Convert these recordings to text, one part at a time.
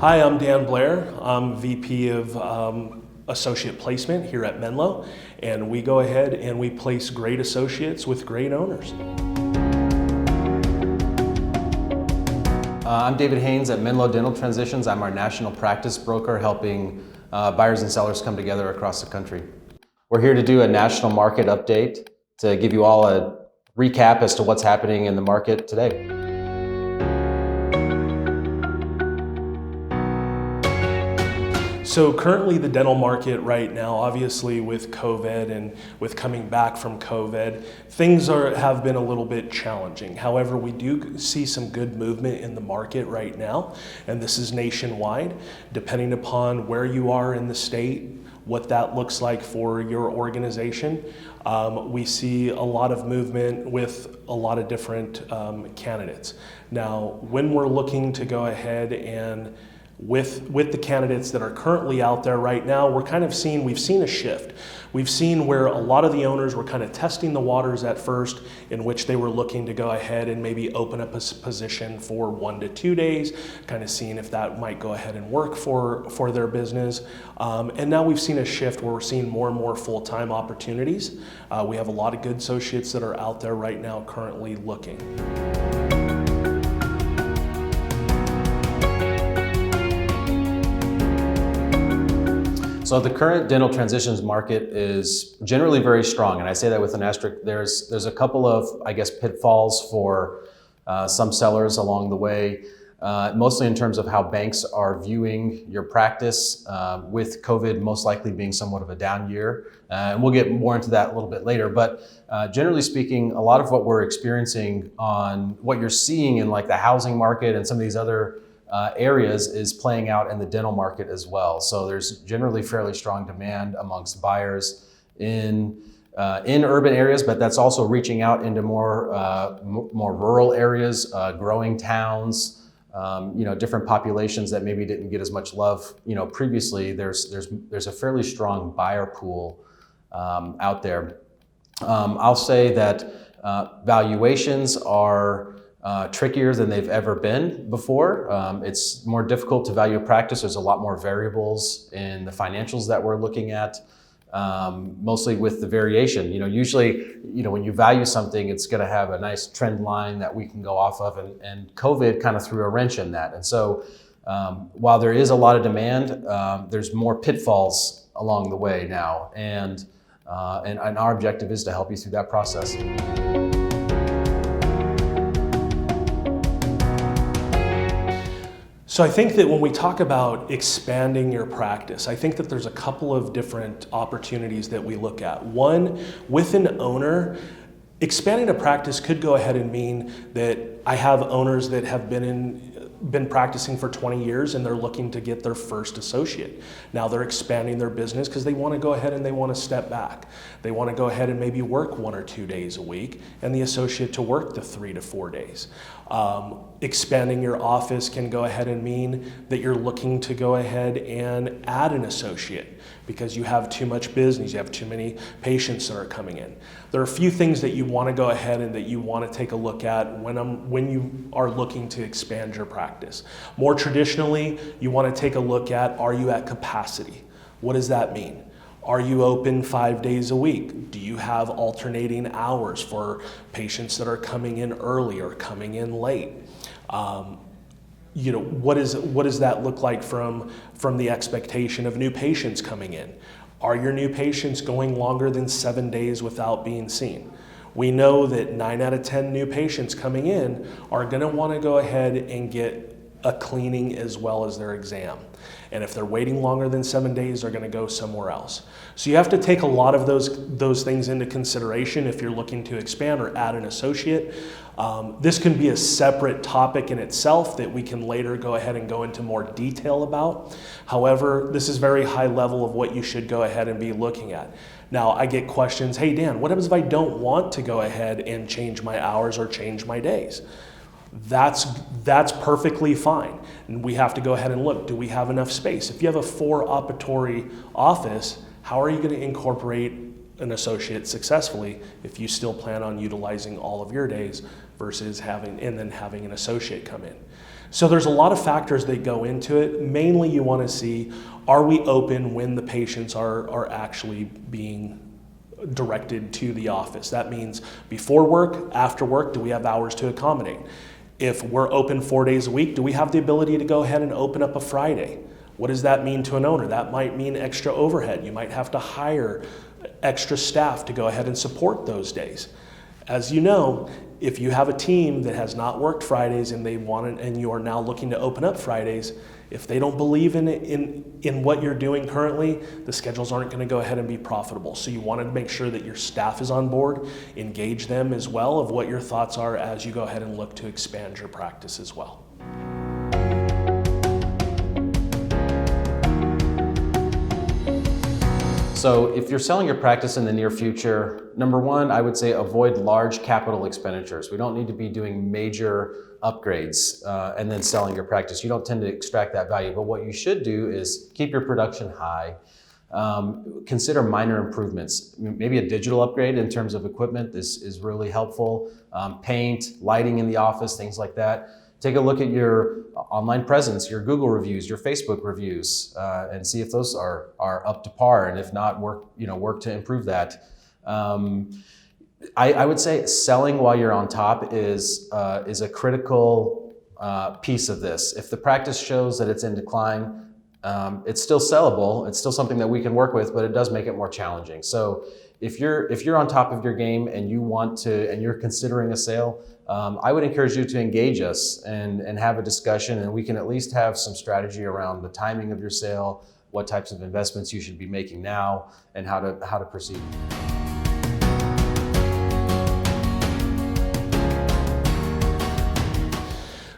Hi, I'm Dan Blair. I'm VP of Associate Placement here at Menlo, and we go ahead and we place great associates with great owners. I'm David Haynes at Menlo Dental Transitions. I'm our national practice broker helping buyers and sellers come together across the country. We're here to do a national market update to give you all a recap as to what's happening in the market today. So currently the dental market right now, obviously with COVID and with coming back from COVID, things have been a little bit challenging. However, we do see some good movement in the market right now, and this is nationwide, depending upon where you are in the state, what that looks like for your organization. We see a lot of movement with a lot of different candidates. Now, when we're looking to go ahead and with the candidates that are currently out there right now, we've seen a shift. We've seen where a lot of the owners were kind of testing the waters at first, in which they were looking to go ahead and maybe open up a position for 1 to 2 days, kind of seeing if that might go ahead and work for their business. And now we've seen a shift where we're seeing more and more full-time opportunities. We have a lot of good associates that are out there right now currently looking. So the current dental transitions market is generally very strong, and I say that with an asterisk. There's a couple of, I guess, pitfalls for some sellers along the way, mostly in terms of how banks are viewing your practice, with COVID most likely being somewhat of a down year. And we'll get more into that a little bit later, but generally speaking, a lot of what we're experiencing on what you're seeing in like the housing market and some of these other areas is playing out in the dental market as well. So there's generally fairly strong demand amongst buyers in urban areas, but that's also reaching out into more rural areas, growing towns, different populations that maybe didn't get as much love, previously. There's a fairly strong buyer pool out there. I'll say that valuations are trickier than they've ever been before. It's more difficult to value a practice. There's a lot more variables in the financials that we're looking at, mostly with the variation. Usually, when you value something, it's going to have a nice trend line that we can go off of, and COVID kind of threw a wrench in that. And so while there is a lot of demand, there's more pitfalls along the way now. And our objective is to help you through that process. So I think that when we talk about expanding your practice, I think that there's a couple of different opportunities that we look at. One, with an owner, expanding a practice could go ahead and mean that I have owners that have been practicing for 20 years and they're looking to get their first associate. Now they're expanding their business because they want to go ahead and they want to step back. They want to go ahead and maybe work 1 or 2 days a week and the associate to work the 3 to 4 days. Expanding your office can go ahead and mean that you're looking to go ahead and add an associate because you have too much business, you have too many patients that are coming in. There are a few things that you want to go ahead and that you want to take a look at when you are looking to expand your practice. More traditionally, you want to take a look at, are you at capacity? What does that mean? Are you open 5 days a week? Do you have alternating hours for patients that are coming in early or coming in late? What does that look like from the expectation of new patients coming in? Are your new patients going longer than 7 days without being seen? We know that 9 out of 10 new patients coming in are going to want to go ahead and get a cleaning as well as their exam. And if they're waiting longer than 7 days, they're going to go somewhere else. So you have to take a lot of those things into consideration if you're looking to expand or add an associate. This can be a separate topic in itself that we can later go ahead and go into more detail about. However, this is very high level of what you should go ahead and be looking at. Now, I get questions, hey Dan, what happens if I don't want to go ahead and change my hours or change my days? That's perfectly fine. And we have to go ahead and look, do we have enough space? If you have a 4-operatory office, how are you going to incorporate an associate successfully if you still plan on utilizing all of your days versus having an associate come in? So there's a lot of factors that go into it. Mainly you want to see, are we open when the patients are actually being directed to the office? That means before work, after work, do we have hours to accommodate? If we're open 4 days a week, do we have the ability to go ahead and open up a Friday? What does that mean to an owner? That might mean extra overhead. You might have to hire extra staff to go ahead and support those days. As you know, if you have a team that has not worked Fridays and they want it, and you are now looking to open up Fridays, if they don't believe in what you're doing currently, the schedules aren't going to go ahead and be profitable. So you want to make sure that your staff is on board, engage them as well of what your thoughts are as you go ahead and look to expand your practice as well. So if you're selling your practice in the near future, number one, I would say avoid large capital expenditures. We don't need to be doing major upgrades and then selling your practice. You don't tend to extract that value, but what you should do is keep your production high. Consider minor improvements. Maybe a digital upgrade in terms of equipment is really helpful. Paint, lighting in the office, things like that. Take a look at your online presence, your Google reviews, your Facebook reviews, and see if those are up to par. And if not, work to improve that. I would say selling while you're on top is a critical piece of this. If the practice shows that it's in decline, it's still sellable. It's still something that we can work with, but it does make it more challenging. So if you're on top of your game and you're considering a sale, I would encourage you to engage us and have a discussion, and we can at least have some strategy around the timing of your sale, what types of investments you should be making now, and how to proceed.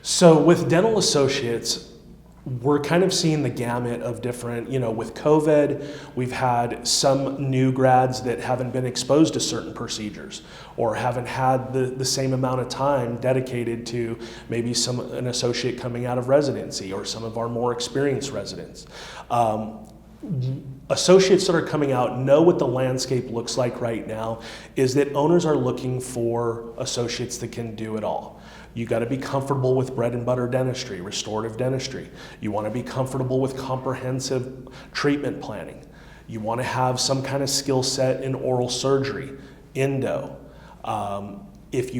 So with dental associates, we're kind of seeing the gamut of different, with COVID, we've had some new grads that haven't been exposed to certain procedures or haven't had the same amount of time dedicated to maybe an associate coming out of residency or some of our more experienced residents. Associates that are coming out know what the landscape looks like right now is that owners are looking for associates that can do it all. You got to be comfortable with bread and butter dentistry, restorative dentistry. You want to be comfortable with comprehensive treatment planning. You want to have some kind of skill set in oral surgery, endo. If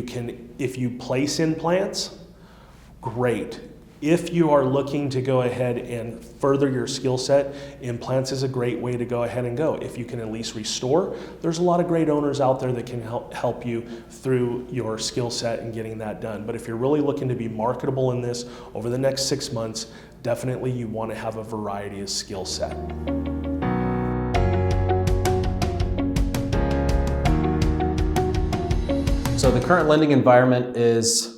you place implants, great. If you are looking to go ahead and further your skill set, implants is a great way to go ahead and go. If you can at least restore, there's a lot of great owners out there that can help you through your skill set and getting that done. But if you're really looking to be marketable in this over the next 6 months, definitely you want to have a variety of skill set. So the current lending environment is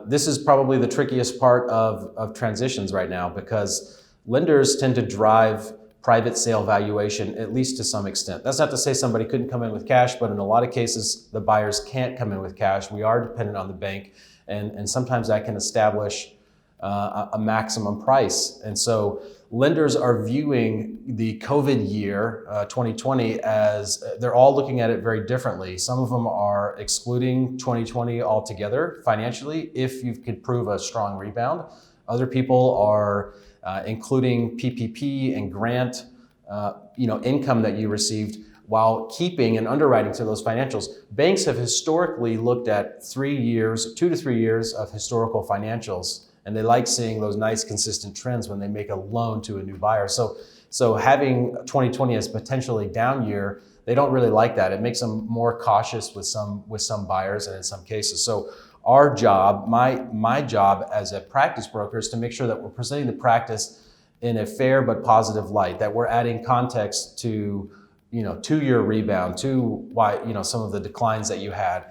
this is probably the trickiest part of transitions right now, because lenders tend to drive private sale valuation, at least to some extent. That's not to say somebody couldn't come in with cash, but in a lot of cases, the buyers can't come in with cash. We are dependent on the bank, and sometimes that can establish a maximum price. And so lenders are viewing the COVID year, 2020, as they're all looking at it very differently. Some of them are excluding 2020 altogether financially if you could prove a strong rebound. Other people are including PPP and grant income that you received while keeping and underwriting to those financials. Banks have historically looked at 2 to 3 years of historical financials, and they like seeing those nice consistent trends when they make a loan to a new buyer. So having 2020 as potentially down year, they don't really like that. It makes them more cautious with some buyers and in some cases. So our job, my job as a practice broker, is to make sure that we're presenting the practice in a fair but positive light, that we're adding context to your rebound, to why some of the declines that you had.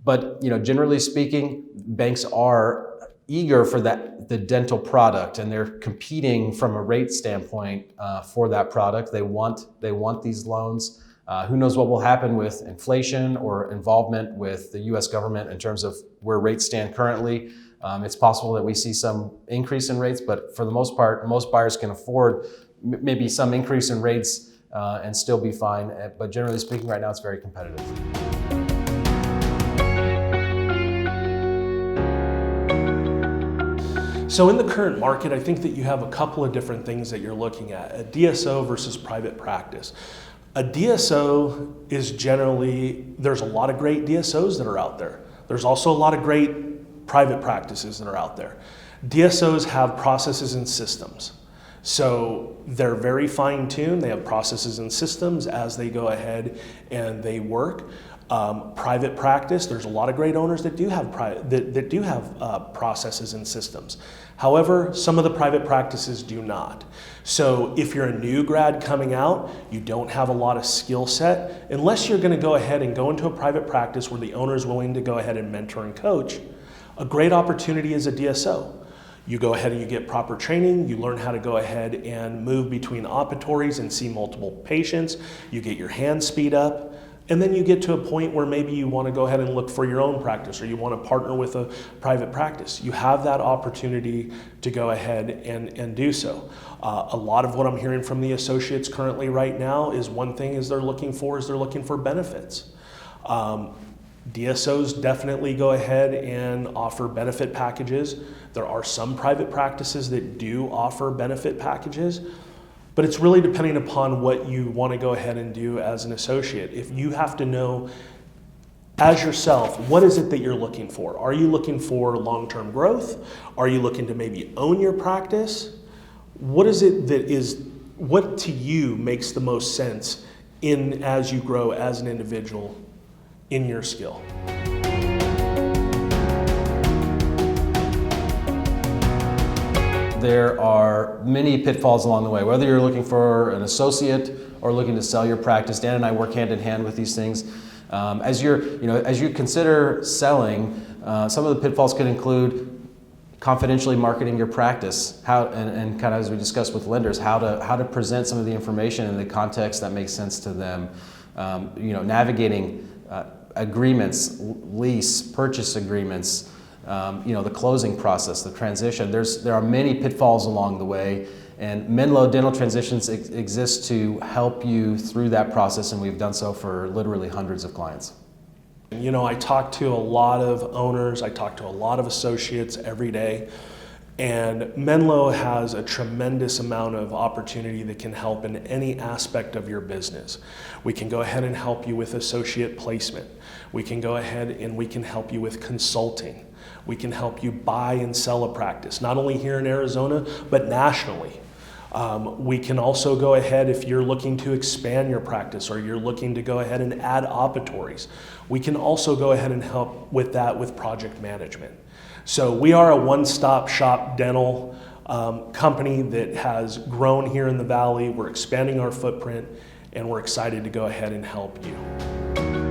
But generally speaking, banks are eager for the dental product, and they're competing from a rate standpoint for that product. They want these loans. Who knows what will happen with inflation or involvement with the U.S. government in terms of where rates stand currently. It's possible that we see some increase in rates, but for the most part, most buyers can afford maybe some increase in rates and still be fine. But generally speaking, right now it's very competitive. So in the current market, I think that you have a couple of different things that you're looking at, a DSO versus private practice. A DSO is generally, there's a lot of great DSOs that are out there. There's also a lot of great private practices that are out there. DSOs have processes and systems. So they're very fine-tuned. They have processes and systems as they go ahead and they work. Private practice, there's a lot of great owners that do have processes and systems. However, some of the private practices do not. So if you're a new grad coming out, you don't have a lot of skill set, unless you're going to go ahead and go into a private practice where the owner is willing to go ahead and mentor and coach, a great opportunity is a DSO. You go ahead and you get proper training, you learn how to go ahead and move between operatories and see multiple patients, you get your hands speed up, and then you get to a point where maybe you want to go ahead and look for your own practice or you want to partner with a private practice. You have that opportunity to go ahead and do so. A lot of what I'm hearing from the associates currently right now is one thing is they're looking for benefits. DSOs definitely go ahead and offer benefit packages. There are some private practices that do offer benefit packages, but it's really depending upon what you want to go ahead and do as an associate. If you have to know as yourself, what is it that you're looking for? Are you looking for long-term growth? Are you looking to maybe own your practice? What is it that what to you makes the most sense as you grow as an individual in your skill? There are many pitfalls along the way, whether you're looking for an associate or looking to sell your practice. Dan and I work hand in hand with these things. As you consider selling, some of the pitfalls could include confidentially marketing your practice, and kind of as we discussed with lenders, how to present some of the information in the context that makes sense to them. Navigating agreements, lease, purchase agreements, the closing process, the transition. There are many pitfalls along the way, and Menlo Dental Transitions exists to help you through that process, and we've done so for literally hundreds of clients. I talk to a lot of owners, I talk to a lot of associates every day, and Menlo has a tremendous amount of opportunity that can help in any aspect of your business. We can go ahead and help you with associate placement. We can go ahead and we can help you with consulting. We can help you buy and sell a practice, not only here in Arizona, but nationally. We can also go ahead, if you're looking to expand your practice or you're looking to go ahead and add operatories, we can also go ahead and help with that with project management. So we are a one-stop shop dental company that has grown here in the Valley. We're expanding our footprint, and we're excited to go ahead and help you.